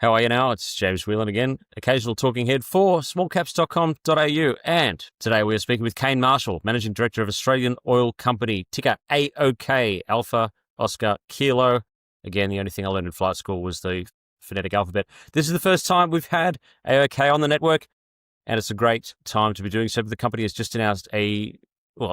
How are you now? It's James Whelan again, occasional talking head for smallcaps.com.au. And today we are speaking with Kane Marshall, Managing Director of Australian Oil Company, ticker AOK, Alpha Oscar Kilo. Again, the only thing I learned in flight school was the phonetic alphabet. This is the first time we've had AOK on the network, and it's a great time to be doing so. The company has just announced a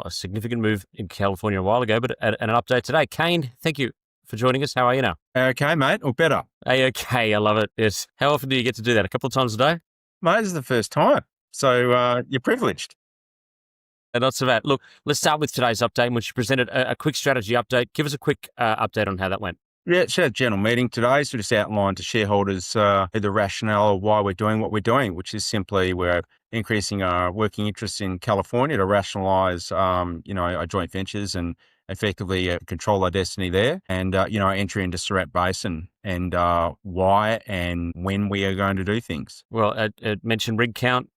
significant move in California a while ago, but an update today. Kane, thank you for joining us. How are you now? Okay, mate, or better. AOK, I love it. Yes. How often do you get to do that? A couple of times a day? Mate, this is the first time. So you're privileged. Not so bad. Look, let's start with today's update, in which you presented a quick strategy update. Give us a quick update on how that went. Yeah, it's a general meeting today. So just outlined to shareholders the rationale of why we're doing what we're doing, which is simply we're increasing our working interest in California to rationalise, our joint ventures and effectively control our destiny there, and our entry into Surat Basin and why and when we are going to do things. Well, it mentioned rig count.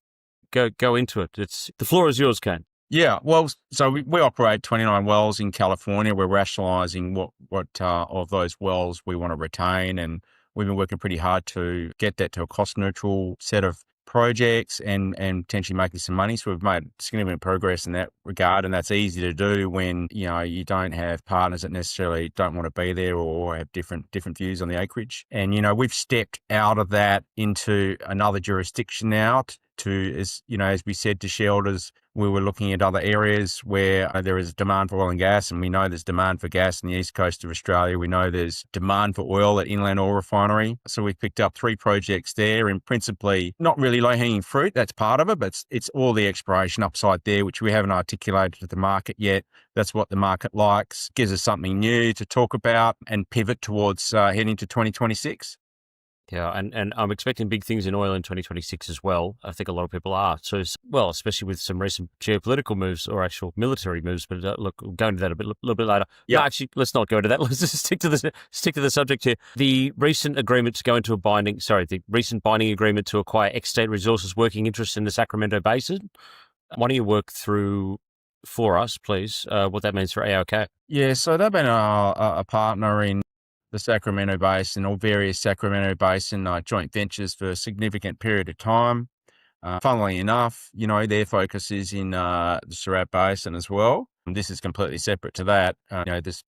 Go into it. The floor is yours, Kane. Yeah, well, so we operate 29 wells in California. We're rationalising what of those wells we want to retain, and we've been working pretty hard to get that to a cost neutral set of projects and potentially making some money. So we've made significant progress in that regard, and that's easy to do when you don't have partners that necessarily don't want to be there or have different views on the acreage. And we've stepped out of that into another jurisdiction now. As we said to shareholders, we were looking at other areas where there is demand for oil and gas, and we know there's demand for gas in the east coast of Australia. We know there's demand for oil at Inland Oil Refinery. So we've picked up 3 projects there, and principally not really low-hanging fruit. That's part of it, but it's all the exploration upside there, which we haven't articulated to the market yet. That's what the market likes. Gives us something new to talk about and pivot towards heading to 2026. Yeah, and I'm expecting big things in oil in 2026 as well. I think a lot of people are. So, well, especially with some recent geopolitical moves or actual military moves. But look, we'll go into that a little bit later. Yeah. No, actually, let's not go into that. Let's just stick to the subject here. The recent agreement to go into the recent binding agreement to acquire ex-state resources working interest in the Sacramento Basin. Why don't you work through for us, please, what that means for AOK? Yeah, so they've been a partner in the Sacramento Basin or various Sacramento Basin joint ventures for a significant period of time. Funnily enough, their focus is in the Surat Basin as well. And this is completely separate to that,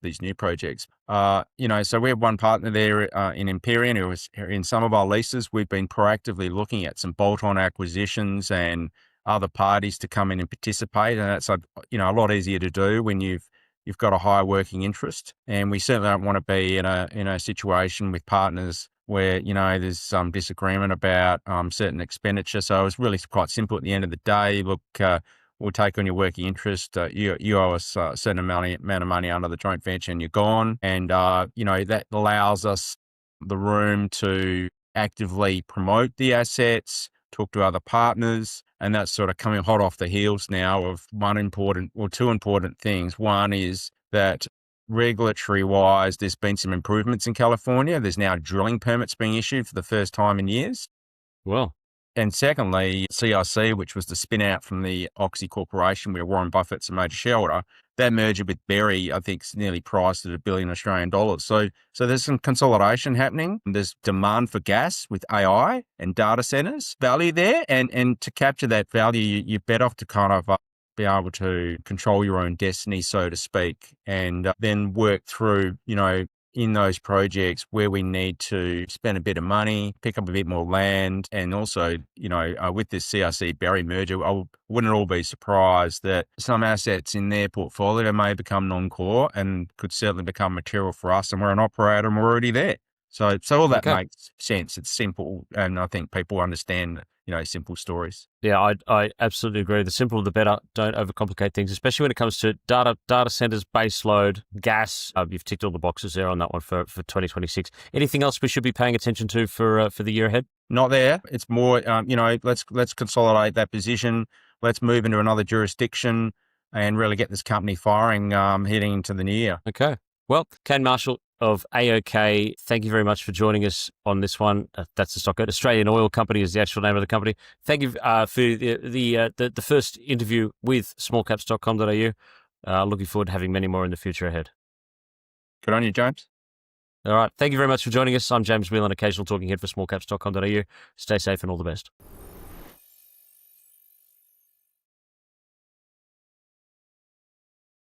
these new projects. So we have one partner there in Empyrean who is in some of our leases. We've been proactively looking at some bolt-on acquisitions and other parties to come in and participate. And that's a lot easier to do when you've got a higher working interest. And we certainly don't want to be in a situation with partners where, there's some disagreement about certain expenditure. So it's really quite simple at the end of the day. Look, we'll take on your working interest. You owe us a certain amount of money under the joint venture and you're gone. And, that allows us the room to actively promote the assets, talk to other partners, and that's sort of coming hot off the heels now of two important things. One is that regulatory-wise, there's been some improvements in California. There's now drilling permits being issued for the first time in years. Well. And secondly, CRC, which was the spin-out from the Oxy Corporation, where Warren Buffett's a major shareholder, that merger with Berry, I think, is nearly priced at $1 billion Australian dollars. So there's some consolidation happening. There's demand for gas with AI and data centers, value there. And to capture that value, you're better off to kind of be able to control your own destiny, so to speak, and then work through, in those projects where we need to spend a bit of money, pick up a bit more land. And also, with this CRC Berry merger, I wouldn't all be surprised that some assets in their portfolio may become non-core and could certainly become material for us. And we're an operator and we're already there. So all that makes sense. It's simple. And I think people understand, simple stories. Yeah, I absolutely agree. The simpler, the better. Don't overcomplicate things, especially when it comes to data centers, base load, gas. You've ticked all the boxes there on that one for 2026. Anything else we should be paying attention to for the year ahead? Not there. It's more, let's consolidate that position. Let's move into another jurisdiction and really get this company firing heading into the new year. Okay. Well, Kane Marshall of AOK, thank you very much for joining us on this one. That's the stock code. Australian Oil Company is the actual name of the company. Thank you for the first interview with smallcaps.com.au. Looking forward to having many more in the future ahead. Good on you, James. All right. Thank you very much for joining us. I'm James Whelan, occasional talking head for smallcaps.com.au. Stay safe and all the best.